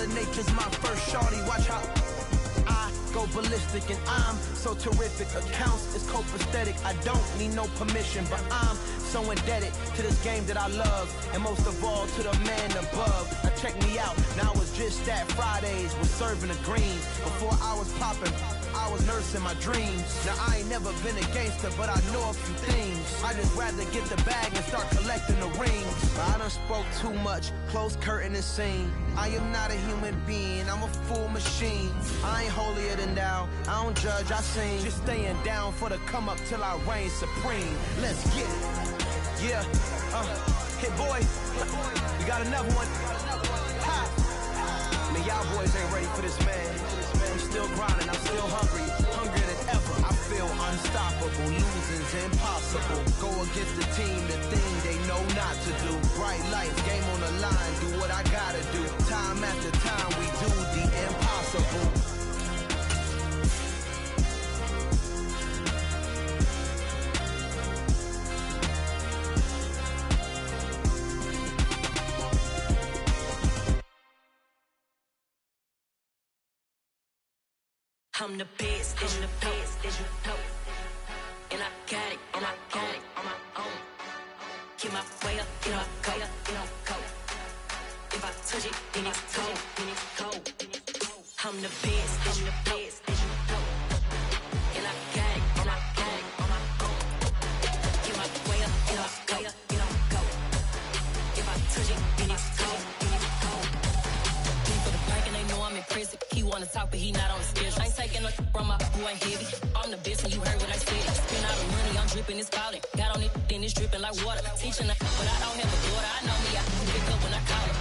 Mother Nature's my first shorty. Watch how I go ballistic, and I'm so terrific. Accounts is copacetic. I don't need no permission, but I'm so indebted to this game that I love, and most of all to the man above. Now check me out. Now it's just that Fridays was serving the greens. Before I was popping, I was nursing my dreams. Now I ain't never been a gangster, but I know a few things. I just rather get the bag and start collecting the rings. I done spoke too much, close curtain and scene. I am not a human being, I'm a full machine. I ain't holier than thou, I don't judge, I sing. Just staying down for the come up till I reign supreme. Let's get it. Yeah, hit boy, we got another one. Ha. Man, y'all boys ain't ready for this, man. I'm still grinding, I'm still hungry, hungrier than ever. I feel unstoppable, losing's impossible. Go against the team, the thing they know not to do. Bright lights, game on the line, do what I gotta do. Time after time, we do the impossible. I'm the best, and the best, and you know. And I got it, and I got it on my own. Get my way up, get my go, go. If I touch it, then it's cold, then it's cold. I'm the best, and the best, and you know. And I got it, and I got it on my own. Get my way up, get my go. If I touch it, then it's cold, then it's cold. Deep for the bank, and they know I'm in prison. He wanna talk, but he not on the schedule. I ain't taking nothing from my boy, ain't heavy. I'm the best, and you heard what I said. Spend all the money, I'm dripping, it's spouting. Got on it, then it's dripping like water. Teaching her, but I don't have a daughter. I know me, I can pick up when I call it.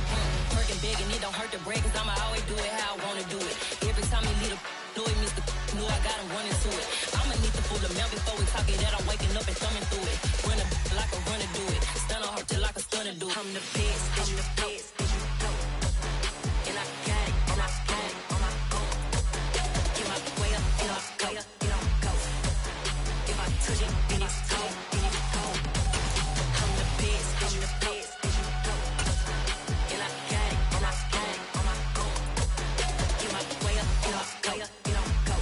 Working big, and it don't hurt to break, cause I'ma always do it how I wanna do it. Every time he lead a know he missed the knew I got him running to it. I'ma need to pull the mail before we talk it that I'm waking up and thumbing through it. Run a like a runner do it. Stun on her till like a stunner do it. I'm the best, I'm the best, and you know. And I got it, and I got it on my own. Get my way up, get my go. If I touch it, then it's cold, then it's cold. I'm the best, and you know. And I got it, and I got it on my own. Get my way up, get my go.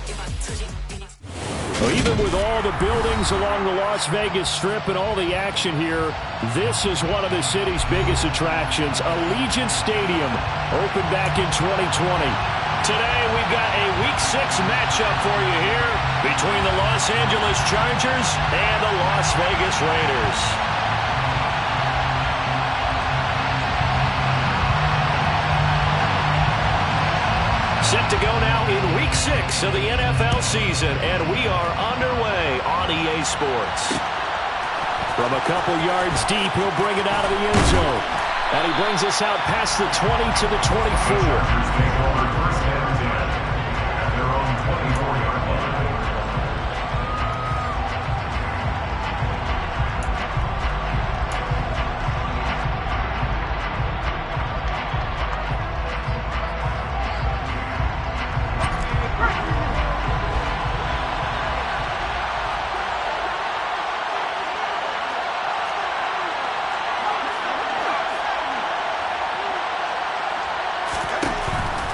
If I touch it, then it's well, even with all the buildings along the Las Vegas Strip and all the action here, this is one of the city's biggest attractions. Allegiant Stadium opened back in 2020. Today we've got a Week 6 matchup for you here between the Los Angeles Chargers and the Las Vegas Raiders. Set to go now in Week 6 of the NFL season, and we are underway on EA Sports. From a couple yards deep, he'll bring it out of the end zone. And he brings us out past the 20 to the 24.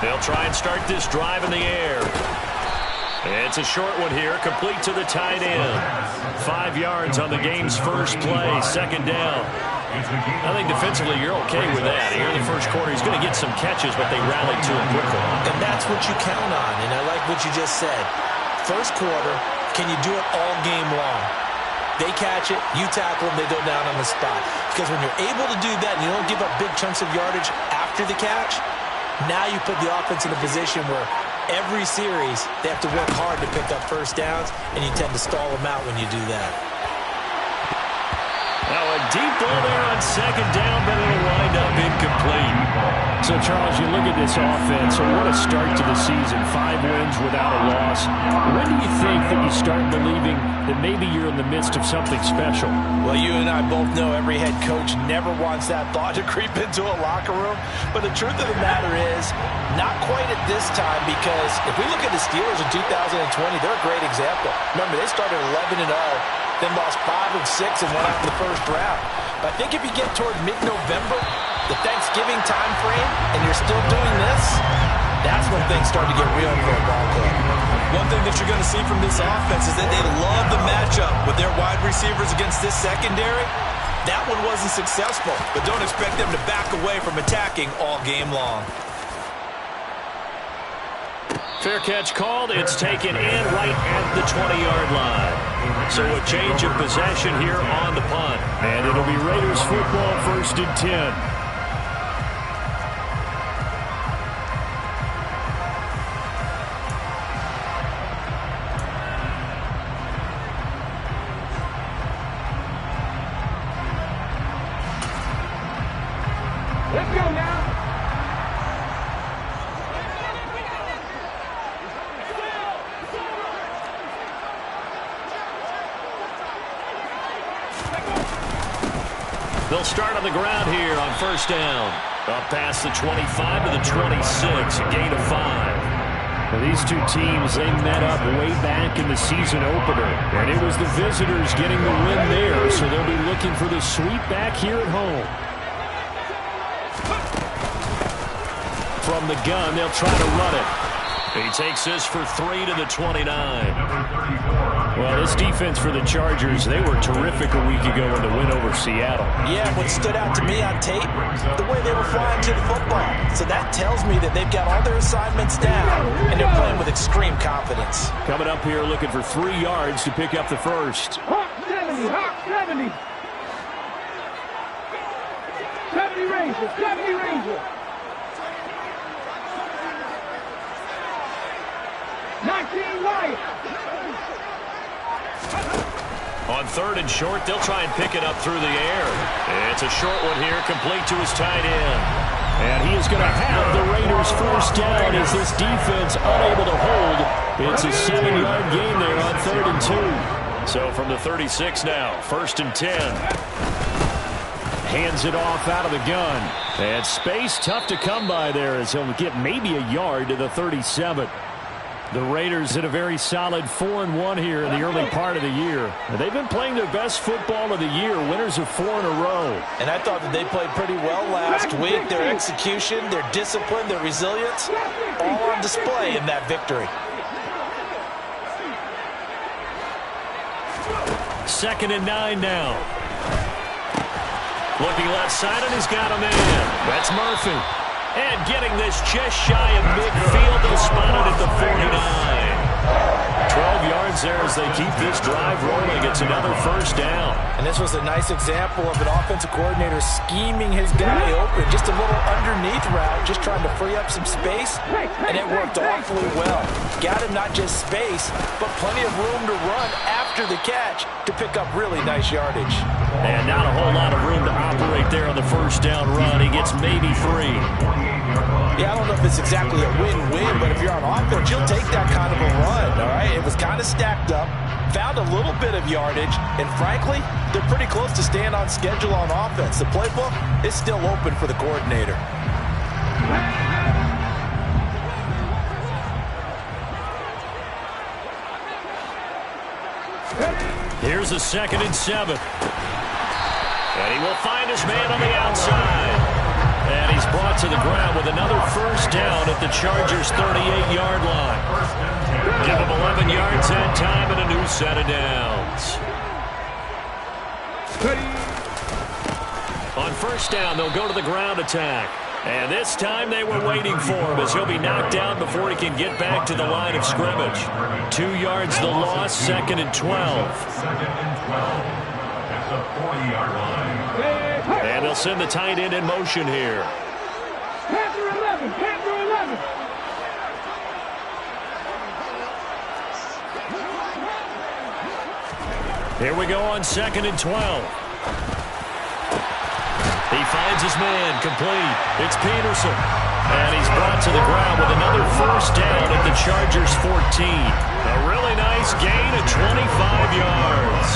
They'll try and start this drive in the air. It's a short one here, complete to the tight end. 5 yards on the game's first play, second down. I think defensively you're okay with that. Here in the first quarter, he's going to get some catches, but they rallied to him quickly. And that's what you count on, and I like what you just said. First quarter, can you do it all game long? They catch it, you tackle them, they go down on the spot. Because when you're able to do that and you don't give up big chunks of yardage after the catch, now you put the offense in a position where every series they have to work hard to pick up first downs, and you tend to stall them out when you do that. Now a deep ball there on second down, but it'll wind up incomplete. So, Charles, you look at this offense, so what a start to the season. 5 wins without a loss. When do you think that you start believing that maybe you're in the midst of something special? Well, you and I both know every head coach never wants that thought to creep into a locker room. But the truth of the matter is, not quite at this time, because if we look at the Steelers in 2020, they're a great example. Remember, they started 11-0, then lost 5 and 6 and went out in the first round. But I think if you get toward mid-November, the Thanksgiving time frame, and you're still doing this, that's when things start to get real for a ball club. One thing that you're going to see from this offense is that they love the matchup with their wide receivers against this secondary. That one wasn't successful, but don't expect them to back away from attacking all game long. Fair catch called. It's taken in right at the 20-yard line. So a change of possession here on the punt. And it'll be Raiders football, 1st and 10. Let's go now. They'll start on the ground here on 1st down. Up past the 25 to the 26, a gain of 5. Now these two teams, they met up way back in the season opener. And it was the visitors getting the win there, so they'll be looking for the sweep back here at home. From the gun, they'll try to run it. He takes this for 3 to the 29. Well, this defense for the Chargers, they were terrific a week ago in the win over Seattle. Yeah, what stood out to me on tape, the way they were flying to the football. So that tells me that they've got all their assignments down, and they're playing with extreme confidence. Coming up here looking for 3 yards to pick up the first. Hawk 70, Hawk 70. 70 Rangers, 70 Rangers. 19 Lions. On 3rd and short, they'll try and pick it up through the air. It's a short one here, complete to his tight end. And he is going to have the Raiders first down as this defense unable to hold. It's a 7-yard gain there on 3rd and 2. So from the 36 now, 1st and 10. Hands it off out of the gun. And space tough to come by there as he'll get maybe a yard to the 37. The Raiders hit a very solid 4-1 here in the early part of the year. They've been playing their best football of the year, winners of 4 in a row. And I thought that they played pretty well last week. Their execution, their discipline, their resilience, all on display in that victory. 2nd and 9 now. Looking left side, and he's got a man. That's Murphy. And getting this just shy of midfield, they'll spot it at the 49. 12 yards there as they keep this drive rolling. It's another first down. And this was a nice example of an offensive coordinator scheming his guy open. Just a little underneath route, just trying to free up some space, and it worked awfully well. Got him not just space, but plenty of room to run after the catch to pick up really nice yardage. And not a whole lot of room to operate there on the first down run. He gets maybe 3. Yeah, I don't know if it's exactly a win-win, but if you're on offense, you'll take that kind of a run, all right? It was kind of stacked up, found a little bit of yardage, and frankly, they're pretty close to staying on schedule on offense. The playbook is still open for the coordinator. Here's a 2nd and 7. And he will find his man on the outside. And he's brought to the ground with another first down at the Chargers' 38-yard line. Give him 11 yards that time and a new set of downs. On first down, they'll go to the ground attack. And this time they were waiting for him as he'll be knocked down before he can get back to the line of scrimmage. 2 yards the loss, 2nd and 12. At the 40-yard line. And they'll send the tight end in motion here. Panther 11, Panther 11. Here we go on 2nd and 12. He finds his man, complete. It's Peterson. And he's brought to the ground with another first down at the Chargers' 14. A really nice gain of 25 yards.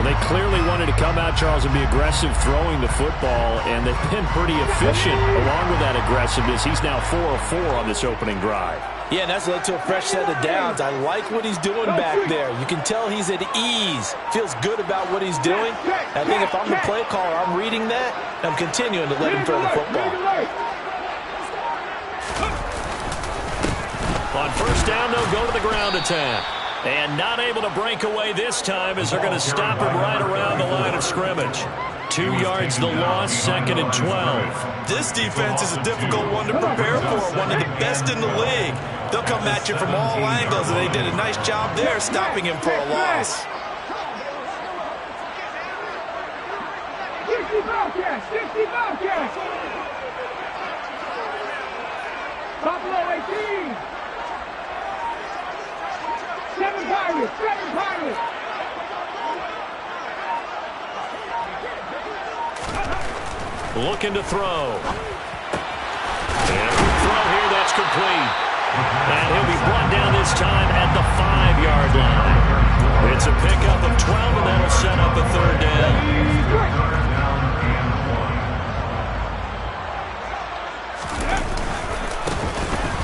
They clearly wanted to come out, Charles, and be aggressive throwing the football, and they've been pretty efficient along with that aggressiveness. He's now 4 of 4 on this opening drive. Yeah, and that's led to a fresh set of downs. I like what he's doing back there. You can tell he's at ease, feels good about what he's doing. I think if I'm the play caller, I'm reading that, and I'm continuing to let him throw the football. On first down, they'll go to the ground attack. And not able to break away this time as they're going to stop him right around the line of scrimmage. 2 yards the loss, 2nd and 12. This defense is a difficult one to prepare for, one of the best in the league. They'll come at you from all angles, and they did a nice job there stopping him for a loss. 60 Bobcats! 60 Bobcats! Buffalo 18! 7 Pirates! 7 Pirates! Looking to throw. And throw here, that's complete. And he'll be brought down this time at the 5-yard line. It's a pickup of 12, and that'll set up a 3rd down.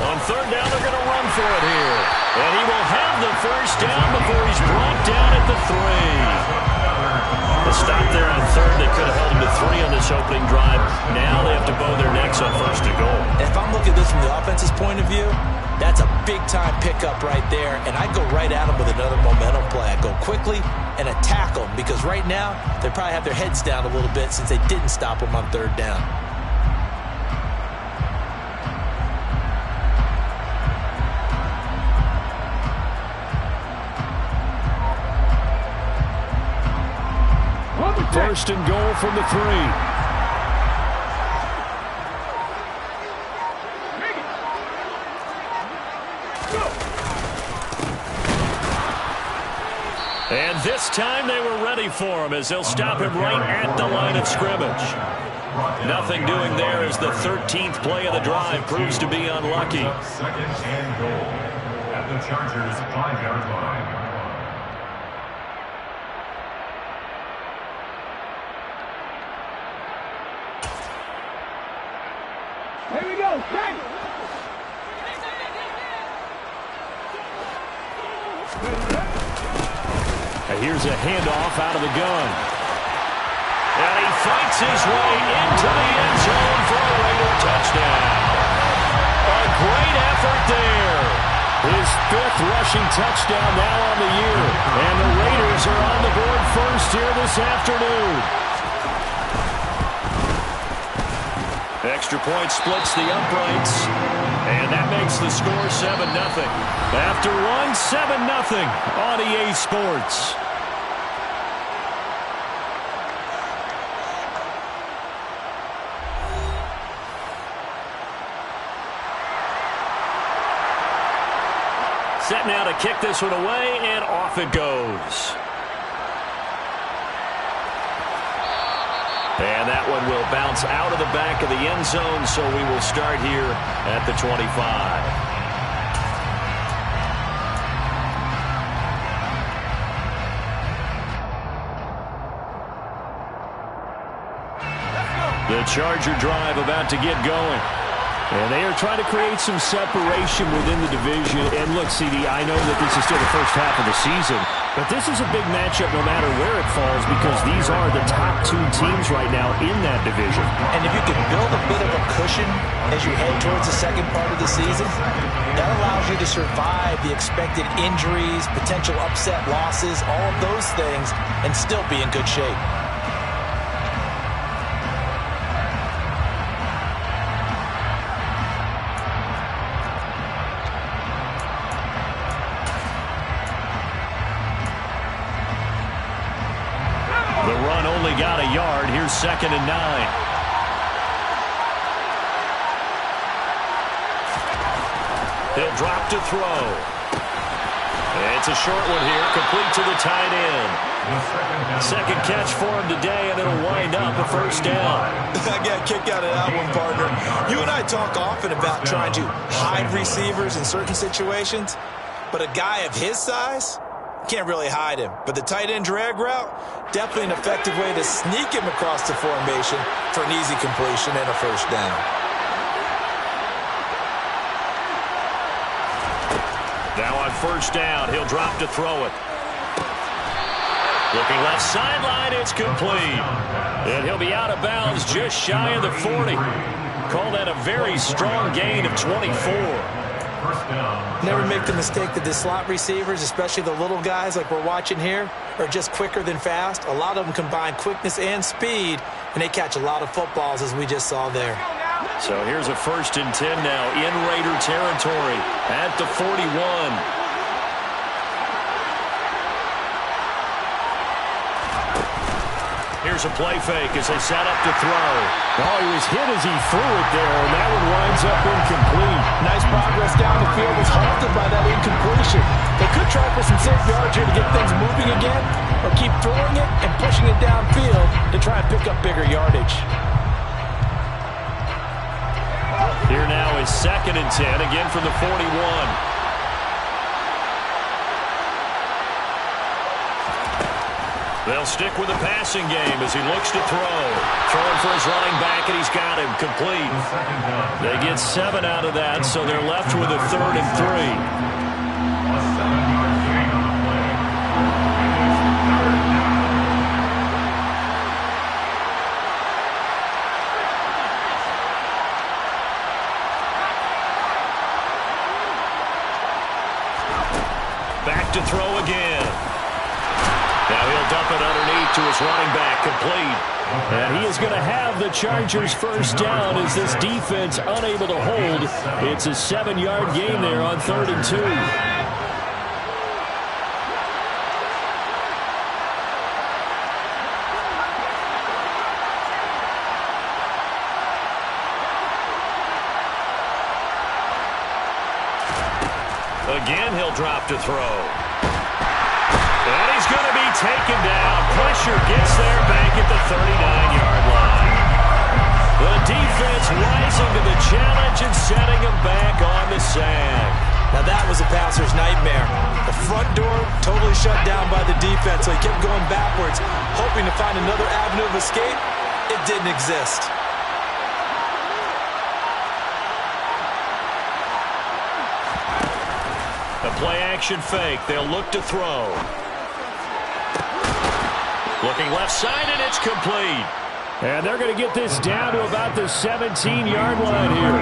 On 3rd down, they're going to run for it here. And he will have the 1st down before he's brought down at the 3. The stop there on 3rd, they could have held him to 3 on this opening drive. Now they have to bow their necks on 1st and goal. If I'm looking at this from the offense's point of view, that's a big-time pickup right there, and I go right at him with another momentum play. I go quickly and attack them because right now they probably have their heads down a little bit since they didn't stop him on 3rd down. First and goal from the 3. And this time they were ready for him as they'll stop him right at the line of scrimmage. Nothing doing there as the 13th play of the drive proves to be unlucky. 2nd and goal at the Chargers' 5-yard line. Here we go, Frank! Here's a handoff out of the gun. And he fights his way into the end zone for a Raider touchdown. A great effort there. His 5th rushing touchdown now on the year. And the Raiders are on the board first here this afternoon. Extra point splits the uprights, and that makes the score 7-0. After one, 7-0 on EA Sports. Set now to kick this one away, and off it goes. And that one will bounce out of the back of the end zone, so we will start here at the 25. The Charger drive about to get going. And they are trying to create some separation within the division. And look, CD, I know that this is still the first half of the season, but this is a big matchup no matter where it falls because these are the top 2 teams right now in that division. And if you can build a bit of a cushion as you head towards the second part of the season, that allows you to survive the expected injuries, potential upset losses, all of those things, and still be in good shape. The run only got a yard. Here's 2nd and 9. He'll drop to throw. It's a short one here, complete to the tight end. 2nd catch for him today, and it'll wind up a 1st down. I got a kick out of that one, partner. You and I talk often about trying to hide receivers in certain situations, but a guy of his size, can't really hide him. But the tight end drag route, definitely an effective way to sneak him across the formation for an easy completion and a first down. Now on first down, he'll drop to throw it. Looking left sideline, it's complete. And he'll be out of bounds just shy of the 40. Call that a very strong gain of 24. Never make the mistake that the slot receivers, especially the little guys like we're watching here, are just quicker than fast. A lot of them combine quickness and speed, and they catch a lot of footballs, as we just saw there. So here's a 1st and 10 now in Raider territory at the 41. Here's a play fake as they set up to throw. Oh, he was hit as he threw it there, and that one winds up incomplete. Nice progress down the field was halted by that incompletion. They could try for some safe yards here to get things moving again, or keep throwing it and pushing it downfield to try and pick up bigger yardage. Here now is 2nd and 10, again from the 41. They'll stick with the passing game as he looks to throw. Throwing for his running back, and he's got him complete. They get 7 out of that, so they're left with a 3rd and 3. Back to throw again. Now he'll dump it underneath to his running back, complete. And he is going to have the Chargers first down as this defense unable to hold. It's a 7-yard gain there on 3rd and 2. Again, he'll drop to throw. And he's going to be taken down. Pressure gets there back at the 39-yard line. The defense rising to the challenge and setting him back on the sag. Now that was a passer's nightmare. The front door totally shut down by the defense, so he kept going backwards, hoping to find another avenue of escape. It didn't exist. A play-action fake. They'll look to throw. Looking left side, and it's complete. And they're going to get this down to about the 17-yard line here.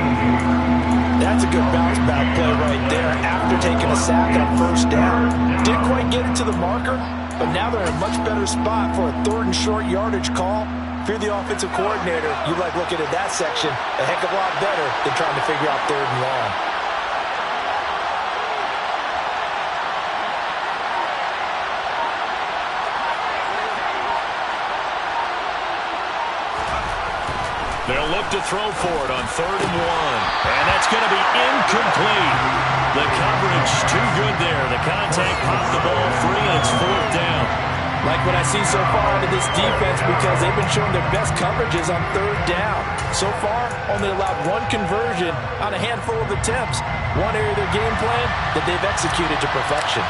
That's a good bounce-back play right there after taking a sack on first down. Didn't quite get it to the marker, but now they're in a much better spot for a 3rd and short yardage call. If you're the offensive coordinator, you like looking at that section a heck of a lot better than trying to figure out 3rd and long. They'll look to throw for it on 3rd and 1. And that's going to be incomplete. The coverage too good there. The contact popped the ball free, and it's 4th down. Like what I see so far out of this defense, because they've been showing their best coverages on 3rd down. So far, only allowed 1 conversion on a handful of attempts. One area of their game plan that they've executed to perfection.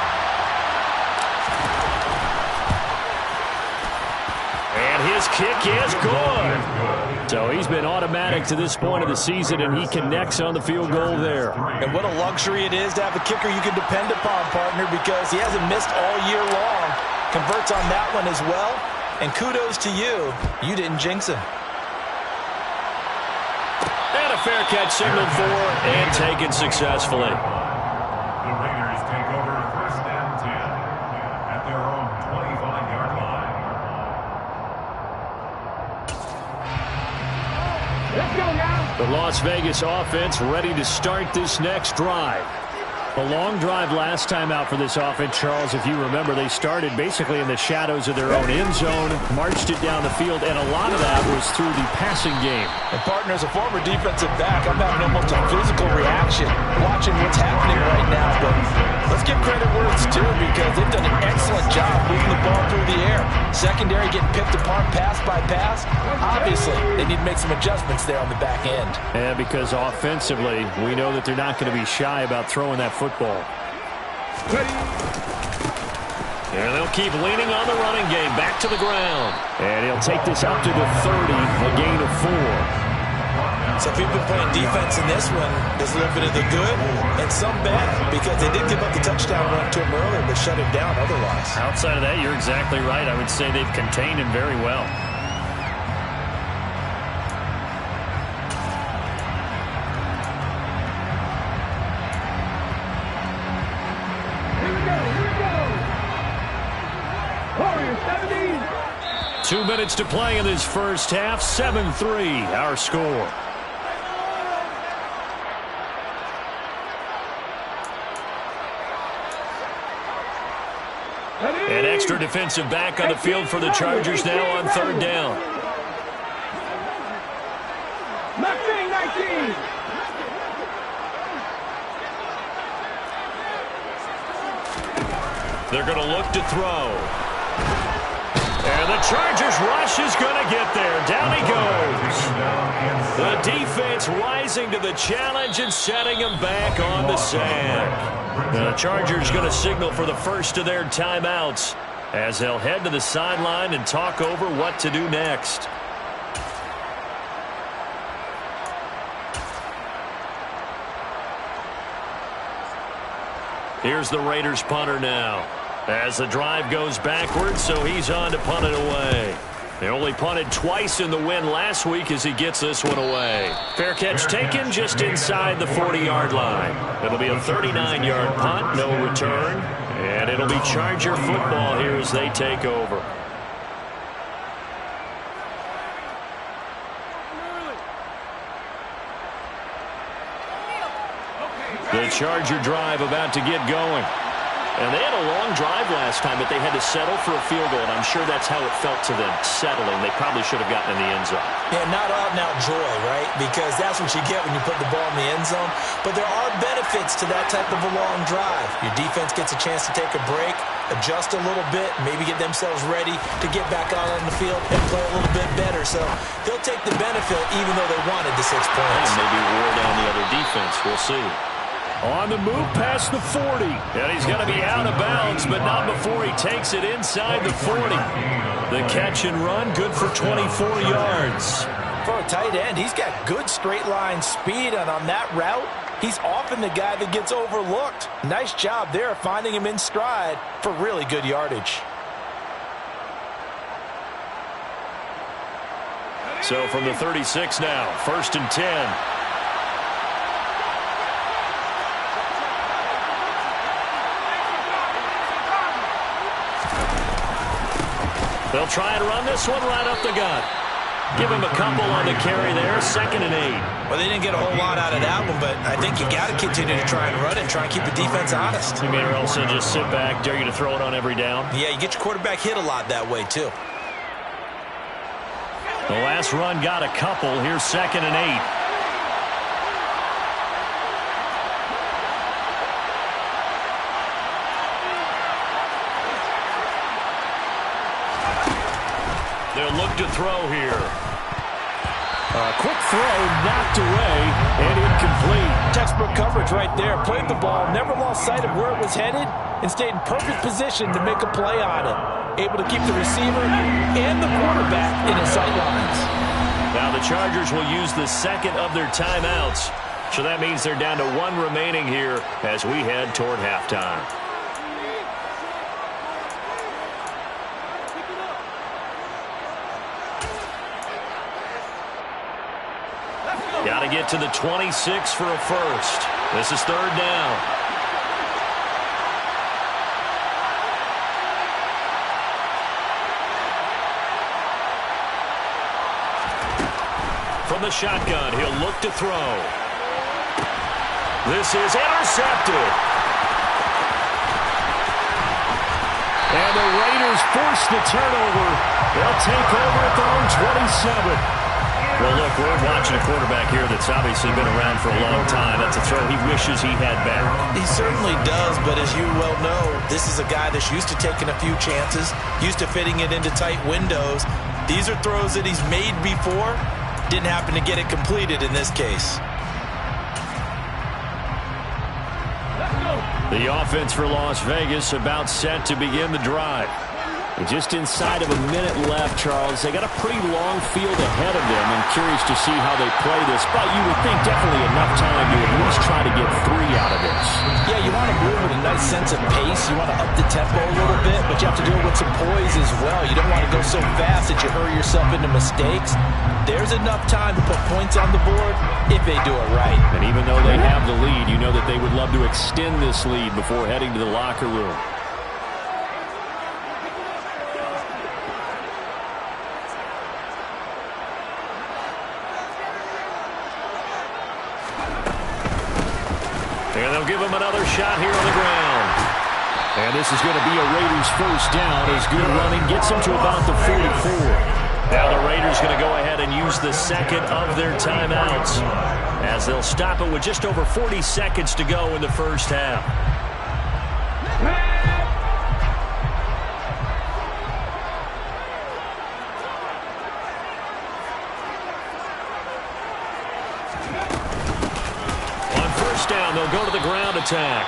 And his kick is good. So he's been automatic to this point of the season, and he connects on the field goal there. And what a luxury it is to have a kicker you can depend upon, partner, because he hasn't missed all year long. Converts on that one as well. And kudos to you. You didn't jinx him. And a fair catch signaled for and taken successfully. The Raiders take over 1st and 10 at their own 25-yard line. Let's go now. The Las Vegas offense ready to start this next drive. A long drive last time out for this offense, Charles. If you remember, they started basically in the shadows of their own end zone, marched it down the field, and a lot of that was through the passing game. And partner, as a former defensive back, I'm having almost a physical reaction watching what's happening right now. But let's give credit where it's due, because they've done an excellent job moving the ball through the air. Secondary getting picked apart pass by pass. Obviously, they need to make some adjustments there on the back end. And because offensively, we know that they're not going to be shy about throwing that football. And they'll keep leaning on the running game. Back to the ground. And he'll take this up to the 30, a gain of 4. So if you've been playing defense in this one, there's a little bit of the good and some bad, because they did give up the touchdown run to him earlier, but shut him down otherwise. Outside of that, you're exactly right. I would say they've contained him very well. Here we go. 2 minutes to play in this first half. 7-3, our score. An extra defensive back on the field for the Chargers now on 3rd down. 19. They're going to look to throw. And the Chargers rush is going to get there. Down he goes. The defense rising to the challenge and setting him back on the sack. The Chargers going to signal for the first of their timeouts as they'll head to the sideline and talk over what to do next. Here's the Raiders punter now. As the drive goes backwards, so he's on to punt it away. They only punted twice in the win last week as he gets this one away. Fair catch taken just inside the 40-yard line. It'll be a 39-yard punt, no return. And it'll be Charger football here as they take over. The Charger drive about to get going. And they had a long drive last time, but they had to settle for a field goal, and I'm sure that's how it felt to them, settling. They probably should have gotten in the end zone. Yeah, not out-and-out joy, right? Because that's what you get when you put the ball in the end zone. But there are benefits to that type of a long drive. Your defense gets a chance to take a break, adjust a little bit, maybe get themselves ready to get back out on the field and play a little bit better. So they'll take the benefit even though they wanted the 6 points. And maybe wore down the other defense. We'll see. On the move past the 40. And he's going to be out of bounds, but not before he takes it inside the 40. The catch and run, good for 24 yards. For a tight end, he's got good straight line speed, and on that route, he's often the guy that gets overlooked. Nice job there finding him in stride for really good yardage. So from the 36 now, 1st and 10. They'll try and run this one right up the gut. Give him a couple on the carry there, 2nd and 8. Well, they didn't get a whole lot out of that one, but I think you got to continue to try and run it and try and keep the defense honest. You mean or else they'll just sit back, dare you to throw it on every down? Yeah, you get your quarterback hit a lot that way, too. The last run got a couple. Here's 2nd and 8. They'll look to throw here. A quick throw knocked away and incomplete. Textbook coverage right there. Played the ball, never lost sight of where it was headed, and stayed in perfect position to make a play on it. Able to keep the receiver and the quarterback in his sight lines. Now the Chargers will use the 2nd of their timeouts. So that means they're down to 1 remaining here as we head toward halftime. Got to get to the 26 for a first. This is 3rd down. From the shotgun, he'll look to throw. This is intercepted. And the Raiders force the turnover. They'll take over at their own 27. Well, look, we're watching a quarterback here that's obviously been around for a long time. That's a throw he wishes he had back. He certainly does, but as you well know, this is a guy that's used to taking a few chances, used to fitting it into tight windows. These are throws that he's made before. Didn't happen to get it completed in this case. Let's go. The offense for Las Vegas about set to begin the drive. And just inside of a minute left, Charles. They got a pretty long field ahead of them. I'm curious to see how they play this. But you would think definitely enough time to at least try to get 3 out of this. Yeah, you want to move with a nice sense of pace. You want to up the tempo a little bit, but you have to do it with some poise as well. You don't want to go so fast that you hurry yourself into mistakes. There's enough time to put points on the board if they do it right. And even though they have the lead, you know that they would love to extend this lead before heading to the locker room. And they'll give him another shot here on the ground. And this is going to be a Raiders first down as good running gets them to about the 44. Now the Raiders going to go ahead and use the second of their timeouts as they'll stop it with just over 40 seconds to go in the first half. Down, they'll go to the ground attack.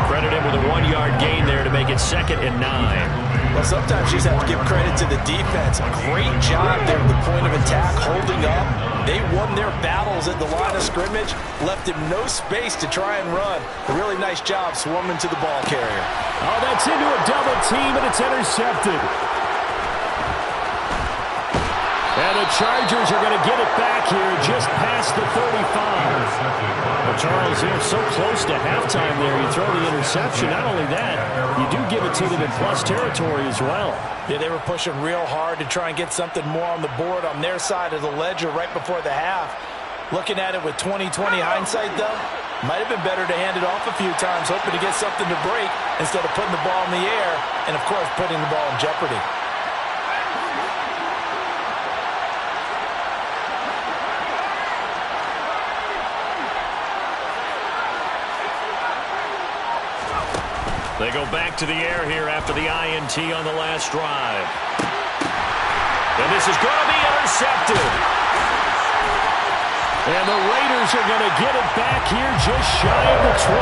Credit him with a 1-yard gain there to make it 2nd and 9. Well, sometimes you just have to give credit to the defense. Great job there at the point of attack, holding up. They won their battles at the line of scrimmage, left him no space to try and run. A really nice job swarming to the ball carrier. Oh, that's into a double team, and it's intercepted. And the Chargers are going to get it back here just past the 35. Well, Charles, they're so close to halftime there. You throw the interception. Not only that, you do give it to them in plus territory as well. Yeah, they were pushing real hard to try and get something more on the board on their side of the ledger right before the half. Looking at it with 20/20 hindsight, though, might have been better to hand it off a few times, hoping to get something to break instead of putting the ball in the air and, of course, putting the ball in jeopardy. They go back to the air here after the INT on the last drive. And this is going to be intercepted. And the Raiders are going to get it back here just shy of the 20.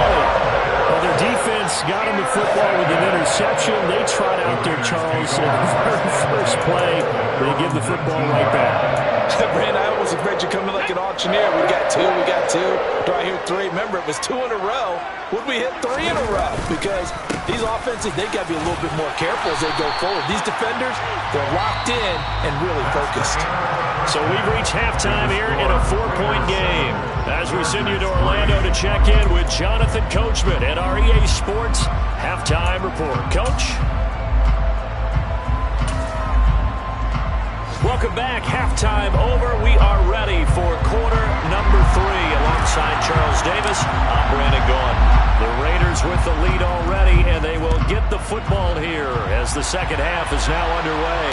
Well, their defense got them the football with an interception. They trot out there, Charles, in the very first play. They give the football right back. Brand, I almost expect you coming like an auctioneer. We got 2, we got 2. Do I hear 3? Remember, it was 2 in a row. Would we hit 3 in a row? Because these offenses, they got to be a little bit more careful as they go forward. These defenders, they're locked in and really focused. So we've reached halftime here in a 4-point game. As we send you to Orlando to check in with Jonathan Coachman at our EA Sports Halftime Report. Coach? Welcome back. Halftime over. We are ready for quarter number 3. Alongside Charles Davis, I'm Brandon Gaudin. The Raiders with the lead already, and they will get the football here as the second half is now underway.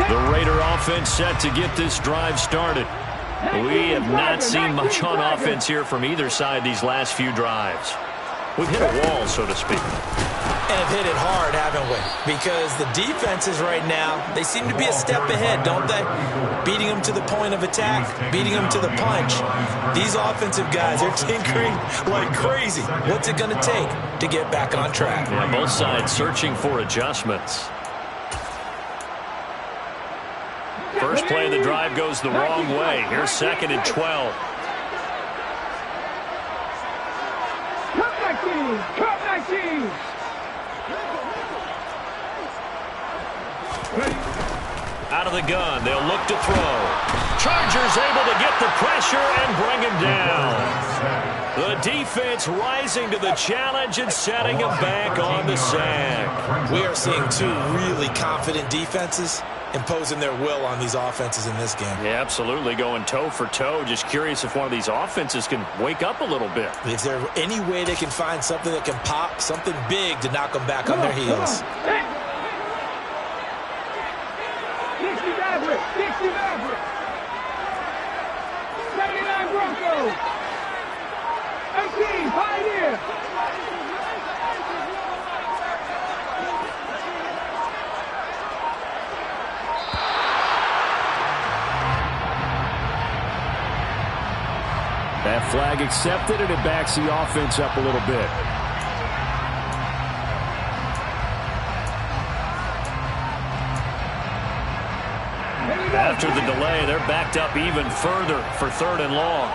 The Raider offense set to get this drive started. We have not seen much on offense here from either side these last few drives. We've hit a wall, so to speak. And have hit it hard, haven't we? Because the defenses right now, they seem to be a step ahead, don't they? Beating them to the point of attack, beating them to the punch. These offensive guys, they're tinkering like crazy. What's it going to take to get back on track? Yeah, both sides searching for adjustments. First play of the drive goes the wrong way. Here's 2nd and 12. Out of the gun, they'll look to throw. Chargers able to get the pressure and bring him down. The defense rising to the challenge and setting him back on the sack. We are seeing 2 really confident defenses imposing their will on these offenses in this game. Yeah, absolutely, going toe for toe. Just curious if one of these offenses can wake up a little bit. Is there any way they can find something that can pop, something big to knock them back on their heels? Dixie Maverick. 79 Broncos. 18 Pioneer. flag accepted, and it backs the offense up a little bit. After the delay, they're backed up even further for 3rd and long.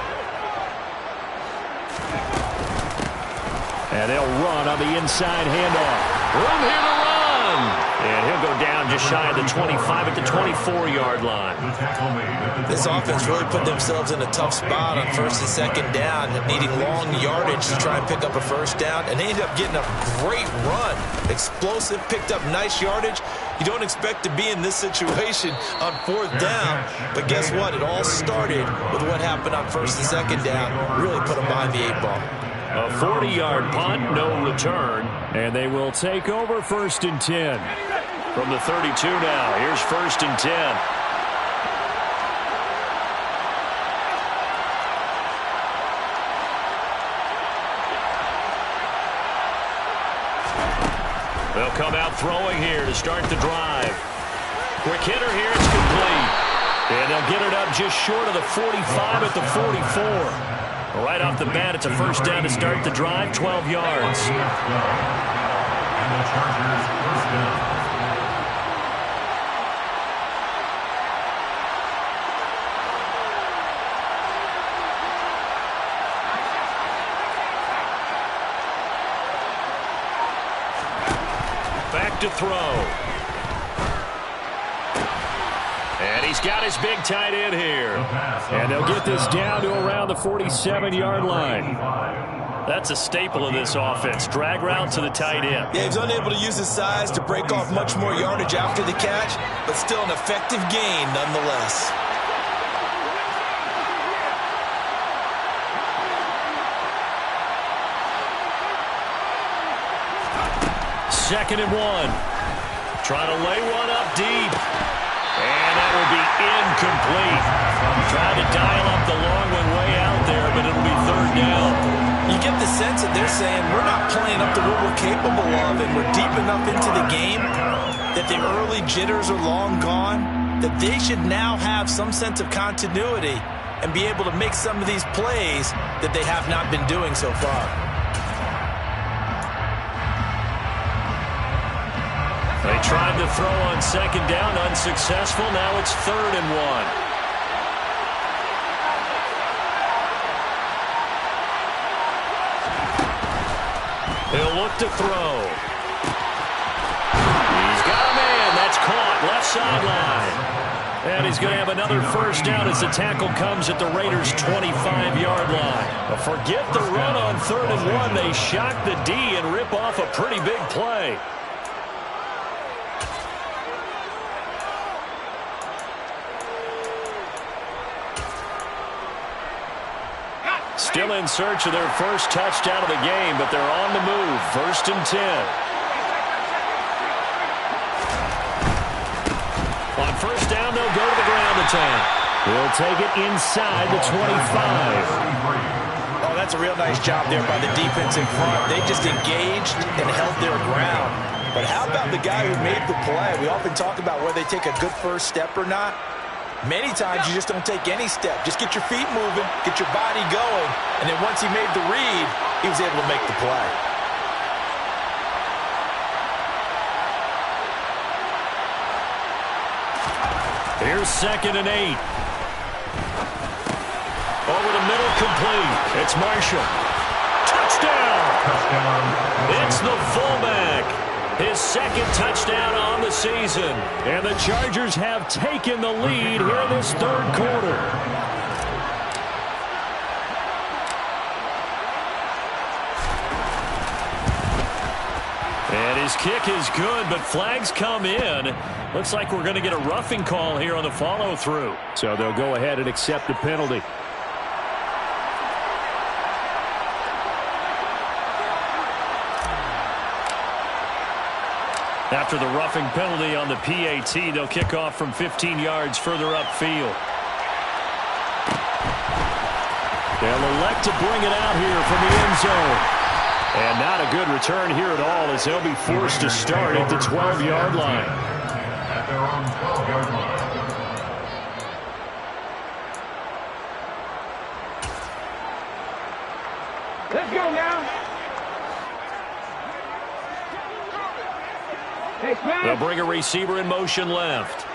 And they'll run on the inside handoff. Room here to run. And he'll go down just shy of the 25 at the 24-yard line. This offense really put themselves in a tough spot on 1st and 2nd down, needing long yardage to try and pick up a 1st down, and they ended up getting a great run. Explosive, picked up nice yardage. You don't expect to be in this situation on 4th down, but guess what? It all started with what happened on 1st and 2nd down. Really put them behind the 8 ball. A 40-yard punt, no return, and they will take over 1st and 10. From the 32 now, here's 1st and 10. They'll come out throwing here to start the drive. Quick hitter here, it's complete. And they'll get it up just short of the 45 at the 44. Right off the bat, it's a 1st down to start the drive, 12 yards. And the Chargers 1st down. Back to throw. And he's got his big tight end here. And they'll get this down to around the 47-yard line. That's a staple of this offense. Drag route to the tight end. Yeah, he's unable to use his size to break off much more yardage after the catch, but still an effective gain nonetheless. Second and 1. Trying to lay one up deep. And that will be incomplete. Trying to dial up the long one way out there, but it'll be 3rd down. You get the sense that they're saying we're not playing up to what we're capable of, and we're deep enough into the game that the early jitters are long gone, that they should now have some sense of continuity and be able to make some of these plays that they have not been doing so far. They tried to throw on 2nd down, unsuccessful. Now it's 3rd and 1. He'll look to throw. He's got a man. That's caught. Left sideline. And he's going to have another 1st down as the tackle comes at the Raiders' 25-yard line. But forget the run on 3rd and 1. They shock the D and rip off a pretty big play. Still in search of their first touchdown of the game, but they're on the move. 1st and 10. On 1st down, they'll go to the ground attack. He'll take it inside the 25. Oh, that's a real nice job there by the defense in front. They just engaged and held their ground. But how about the guy who made the play? We often talk about whether they take a good first step or not. Many times you just don't take any step. Just get your feet moving, get your body going, and then once he made the read, he was able to make the play. Here's 2nd and 8. Over the middle, complete. It's Marshall. Touchdown! It's the fullback. His 2nd touchdown on the season. And the Chargers have taken the lead here in this 3rd quarter. And his kick is good, but flags come in. Looks like we're going to get a roughing call here on the follow-through. So they'll go ahead and accept the penalty. After the roughing penalty on the PAT, they'll kick off from 15 yards further upfield. They'll elect to bring it out here from the end zone. And not a good return here at all, as they'll be forced to start at the 12-yard line. At their own 12-yard line. Let's go now. Hey, smash. They'll bring a receiver in motion left.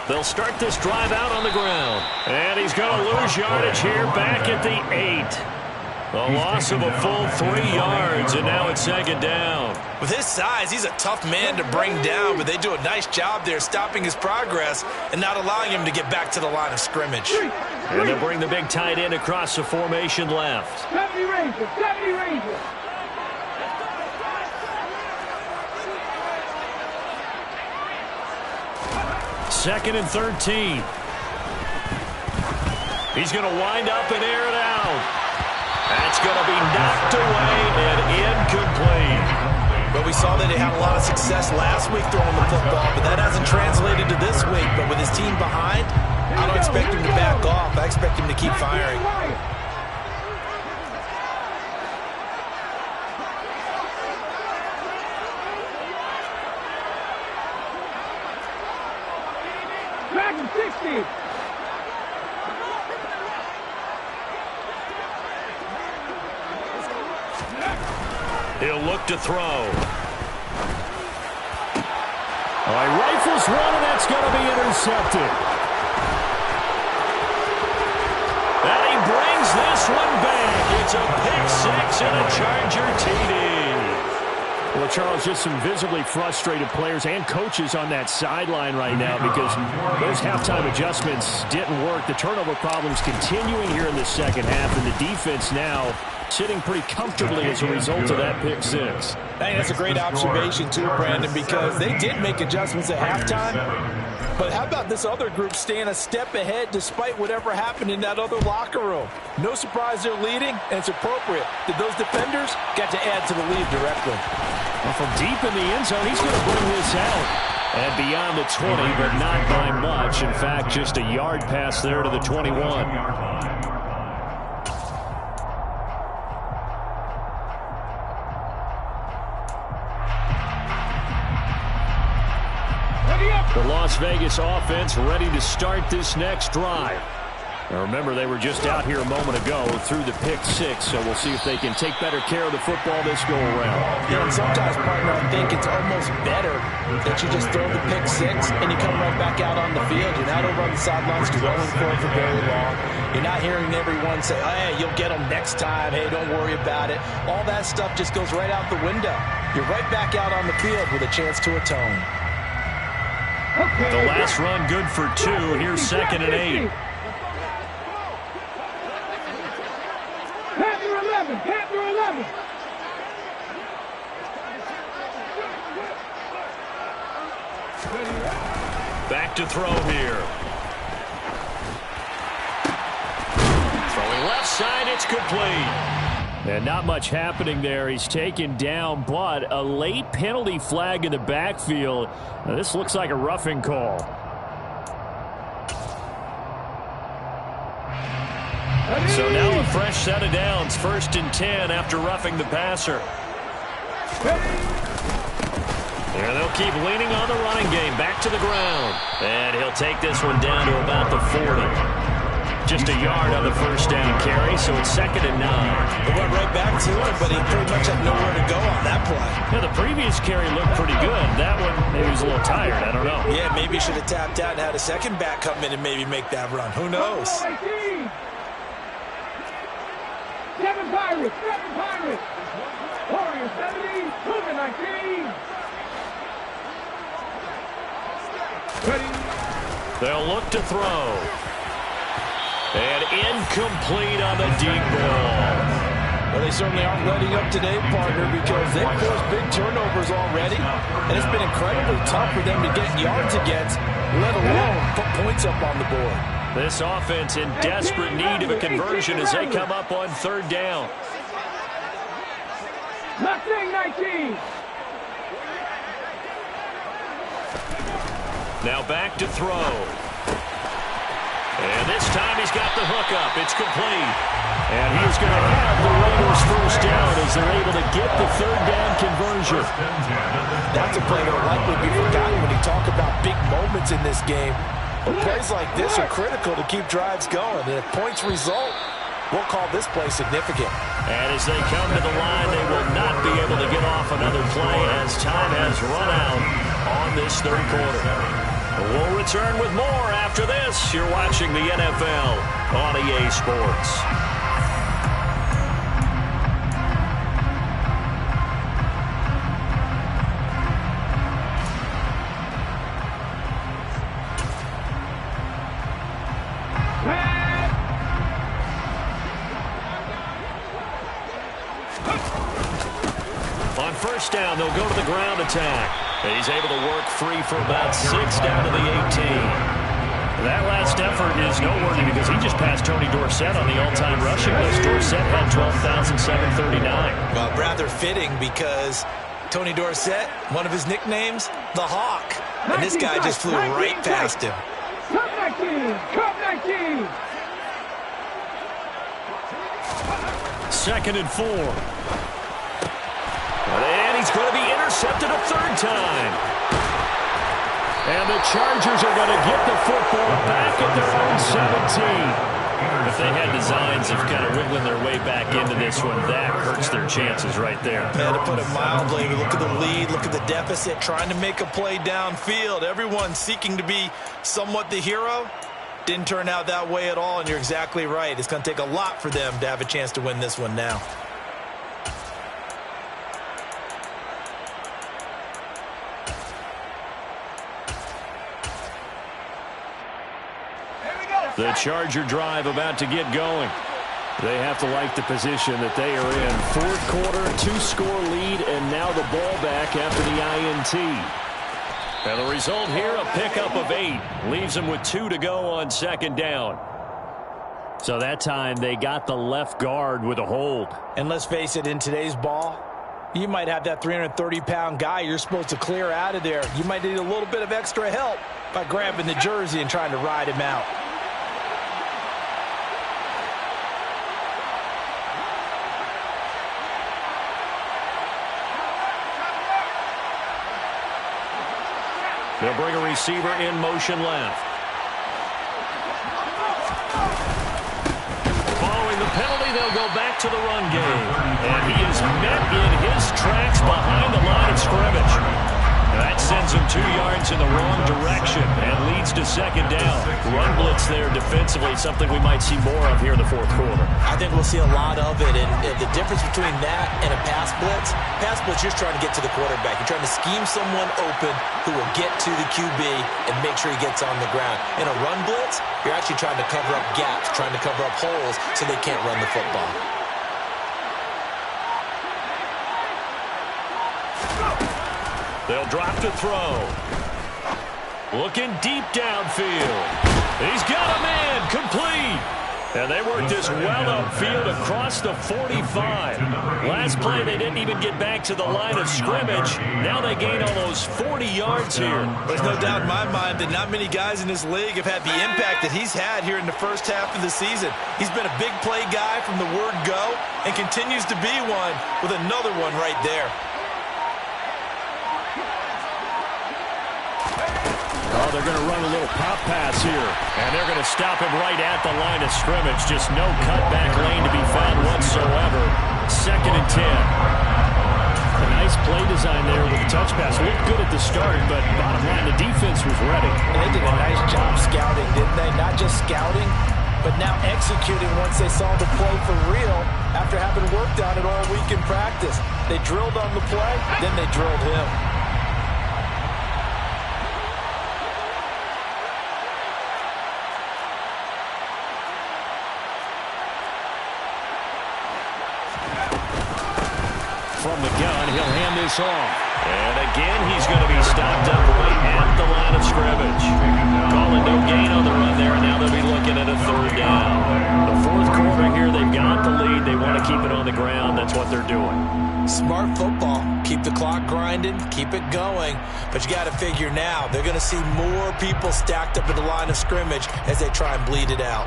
They'll start this drive out on the ground. And he's going to lose yardage here back at the 8. A loss of a full 3 yards, and now it's second down. With his size, he's a tough man to bring down, but they do a nice job there stopping his progress and not allowing him to get back to the line of scrimmage. And they'll bring the big tight end across the formation left. 70 Rangers, 70 Rangers. Second and 13. He's going to wind up and air it out. That's going to be knocked away and incomplete. But we saw that he had a lot of success last week throwing the football, but that hasn't translated to this week. But with his team behind, I don't expect him to back off. I expect him to keep firing. Dragon 60. He'll look to throw. Oh, he rifles one, and that's going to be intercepted. And he brings this one back. It's a pick 6 and a Charger TD. Well, Charles, just some visibly frustrated players and coaches on that sideline right now because those halftime adjustments didn't work. The turnover problems continuing here in the second half, and the defense now sitting pretty comfortably as a result of that pick 6. I think that's a great observation, too, Brandon, because they did make adjustments at halftime. But how about this other group staying a step ahead despite whatever happened in that other locker room? No surprise they're leading, and it's appropriate that those defenders got to add to the lead directly. Well, from deep in the end zone, he's going to bring this out. And beyond the 20, but not by much. In fact, just a yard pass there to the 21. The Las Vegas offense ready to start this next drive. Now remember, they were just out here a moment ago through the pick 6, so we'll see if they can take better care of the football this go-around. Yeah, and sometimes, partner, I think it's almost better that you just throw the pick 6 and you come right back out on the field. You're not over on the sidelines dwelling for it for very long. You're not hearing everyone say, oh, hey, you'll get them next time. Hey, don't worry about it. All that stuff just goes right out the window. You're right back out on the field with a chance to atone. The last run good for 2. Here's second and 8. Panther 11, Panther 11. Back to throw here. Throwing left side, it's complete. And not much happening there. He's taken down, but a late penalty flag in the backfield. Now, this looks like a roughing call. So now a fresh set of downs. 1st and 10 after roughing the passer. And they'll keep leaning on the running game. Back to the ground. And he'll take this one down to about the 40. Just a yard on the first down carry, so it's 2nd and 9. He went right back to it, but he pretty much had nowhere to go on that play. Yeah, the previous carry looked pretty good. That one, maybe he was a little tired. I don't know. Yeah, maybe he should have tapped out and had a second back come in and maybe make that run. Who knows? 7 Pirates, 7 Pirates. Warriors 70, Cougar 19. Ready. They'll look to throw. And incomplete on the deep ball. Well, they certainly aren't letting up today, partner, because they've forced big turnovers already, and it's been incredibly tough for them to get yards against, let alone put points up on the board. This offense in desperate need of a conversion as they come up on 3rd down. Mustang 19. Now back to throw. And this time he's got the hook up. It's complete. And he's going to have the Raiders first down as they're able to get the 3rd down conversion. That's a play that will likely be forgotten when you talk about big moments in this game. But plays like this are critical to keep drives going. And if points result, we'll call this play significant. And as they come to the line, they will not be able to get off another play as time has run out on this third quarter. We'll return with more after this. You're watching the NFL on EA Sports. On first down, they'll go to the ground attack. He's able to work free for about 6 down to the 18. That last effort is noteworthy because he just passed Tony Dorsett on the all-time rushing list. Dorsett had 12,739. Well, rather fitting because Tony Dorsett, one of his nicknames, the Hawk. And this guy just flew right past him. Cup 19! Cup 19! 2nd and 4. And he's going to be intercepted a third time. And the Chargers are going to get the football back at their own 17. If they had designs of kind of wiggling their way back into this one, that hurts their chances right there. Man, to put it mildly, look at the lead, look at the deficit, trying to make a play downfield. Everyone seeking to be somewhat the hero. Didn't turn out that way at all, and you're exactly right. It's going to take a lot for them to have a chance to win this one now. The Charger drive about to get going. They have to like the position that they are in. Fourth quarter, 2-score lead, and now the ball back after the INT. And the result here, a pickup of 8. Leaves them with 2 to go on 2nd down. So that time they got the left guard with a hold. And let's face it, in today's ball, you might have that 330-pound guy you're supposed to clear out of there. You might need a little bit of extra help by grabbing the jersey and trying to ride him out. They'll bring a receiver in motion left. Following the penalty, they'll go back to the run game. And he is met in his tracks behind the line of scrimmage. That sends him 2 yards in the wrong direction and leads to 2nd down. Run blitz there defensively, something we might see more of here in the fourth quarter. I think we'll see a lot of it, and the difference between that and a pass blitz, you're trying to get to the quarterback. You're trying to scheme someone open who will get to the QB and make sure he gets on the ground. In a run blitz, you're actually trying to cover up gaps, trying to cover up holes so they can't run the football. They'll drop to throw. Looking deep downfield. He's got a man complete. And they worked this well upfield across the 45. Last play, they didn't even get back to the line of scrimmage. Now they gain almost 40 yards here. There's no doubt in my mind that not many guys in this league have had the impact that he's had here in the first half of the season. He's been a big play guy from the word go and continues to be one with another one right there. Oh, they're going to run a little pop pass here. And they're going to stop him right at the line of scrimmage. Just no cutback lane to be found whatsoever. 2nd and 10. A nice play design there with the touch pass. Looked good at the start, but bottom line, the defense was ready. And they did a nice job scouting, didn't they? Not just scouting, but now executing once they saw the play for real after having worked on it all week in practice. They drilled on the play, then they drilled him. From the gun, he'll hand this off. And again, he's going to be stopped up right at the line of scrimmage. Calling no gain on the run there, and now they'll be looking at a 3rd down. The fourth quarter here, they've got the lead. They want to keep it on the ground. That's what they're doing. Smart football. Keep the clock grinding, keep it going. But you got to figure now, they're going to see more people stacked up at the line of scrimmage as they try and bleed it out.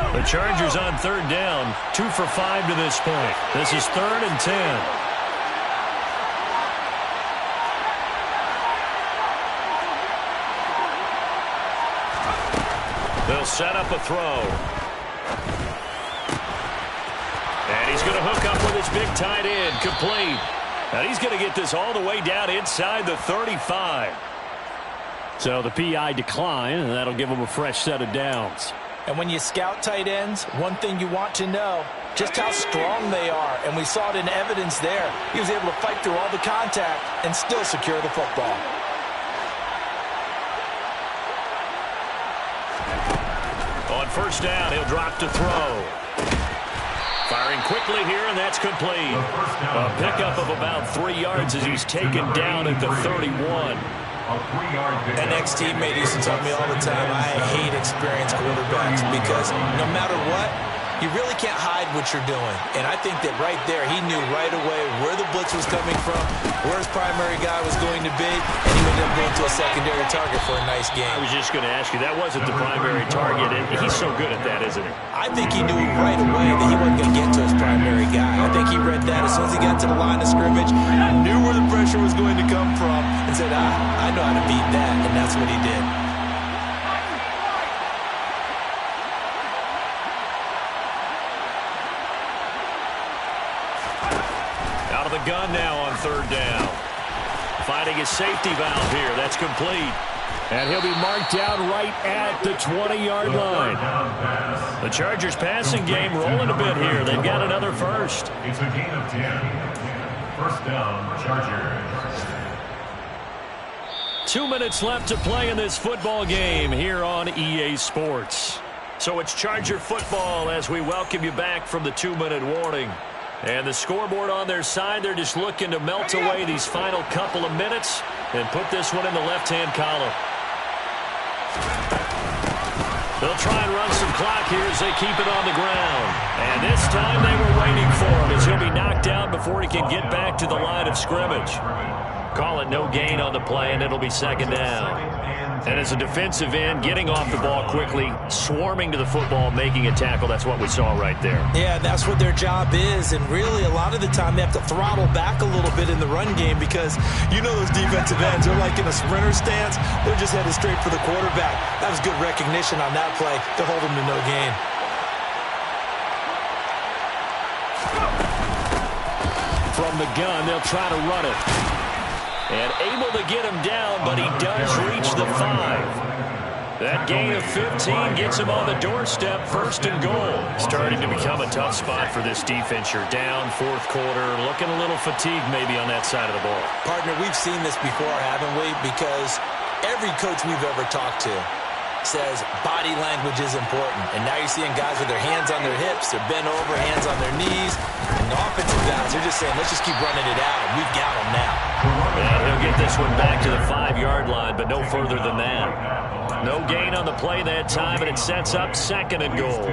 The Chargers on 3rd down, 2 for 5 to this point. This is 3rd and 10. They'll set up a throw. And he's going to hook up with his big tight end. Complete. And he's going to get this all the way down inside the 35. So the PI decline, and that'll give him a fresh set of downs. And when you scout tight ends, one thing you want to know, just how strong they are. And we saw it in evidence there. He was able to fight through all the contact and still secure the football. On first down, he'll drop to throw. Firing quickly here, and that's complete. A pickup of about 3 yards as he's taken down at the 31. An ex-teammate used to tell me all the time, I hate experienced quarterbacks because no matter what, you really can't hide what you're doing. And I think that right there, he knew right away where the blitz was coming from, where his primary guy was going to be, and he ended up going to a secondary target for a nice game. I was just going to ask you, that wasn't the primary target, and he's so good at that, isn't he? I think he knew right away that he wasn't going to get to his primary guy. I think he read that as soon as he got to the line of scrimmage, knew where the pressure was going to come from, and said, I know how to beat that, and that's what he did. Out of the gun now on third down. Finding his safety valve here. That's complete. And he'll be marked down right at the 20-yard line. The Chargers passing game rolling a bit here. They've got another first. It's a gain of 10. First down, Chargers. 2 minutes left to play in this football game here on EA Sports. So it's Charger football as we welcome you back from the 2-minute warning. And the scoreboard on their side, they're just looking to melt away these final couple of minutes and put this one in the left-hand column. They'll try and run some clock here as they keep it on the ground. And this time they were waiting for him as he'll be knocked down before he can get back to the line of scrimmage. Call it no gain on the play, and it'll be second down. And as a defensive end, getting off the ball quickly, swarming to the football, making a tackle, that's what we saw right there. Yeah, that's what their job is, and really a lot of the time they have to throttle back a little bit in the run game because you know those defensive ends, they're like in a sprinter stance, they're just headed straight for the quarterback. That was good recognition on that play to hold him to no gain. From the gun, they'll try to run it. And able to get him down, but he does reach the 5. That gain of 15 gets him on the doorstep, first and goal. Starting to become a tough spot for this defense. You're down, fourth quarter, looking a little fatigued maybe on that side of the ball. Partner, we've seen this before, haven't we? Because every coach we've ever talked to says body language is important. And now you're seeing guys with their hands on their hips, they're bent over, hands on their knees. And the offensive guys, they're just saying, let's just keep running it out. We've got them now. And he'll get this one back to the 5-yard line, but no further than that. No gain on the play that time, and it sets up second and goal.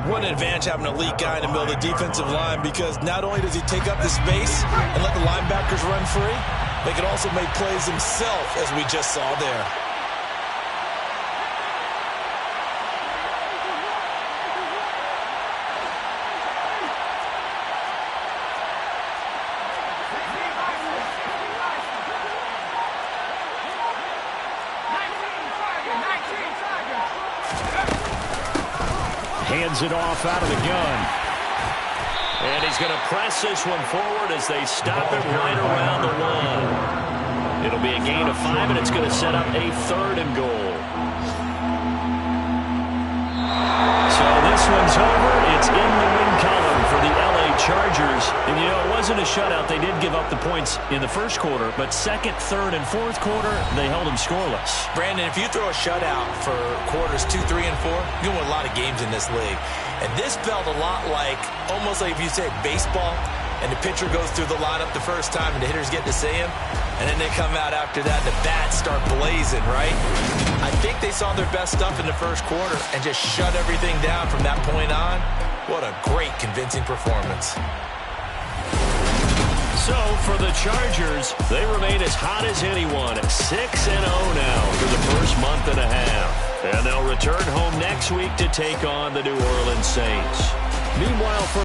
What an advantage having an elite guy in the middle of the defensive line, because not only does he take up the space and let the linebackers run free, they can also make plays himself, as we just saw there. Hands it off out of the gun. And he's going to press this one forward as they stop it right around the 1. It'll be a gain of 5, and it's going to set up a third and goal. So this one's over. It's in the win column for the LA Chargers. And, you know, it wasn't a shutout. They did give up the points in the first quarter, but second, third, and fourth quarter, they held them scoreless. Brandon, if you throw a shutout for quarters 2, 3, and 4, you're going to win a lot of games in this league. And this felt a lot like, almost like if you said baseball, and the pitcher goes through the lineup the first time, and the hitters get to see him, and then they come out after that, and the bats start blazing, right? I think they saw their best stuff in the first quarter and just shut everything down from that point on. What a great, convincing performance. So, for the Chargers, they remain as hot as anyone, 6-0 now for the first month and a half. And they'll return home next week to take on the New Orleans Saints. Meanwhile, for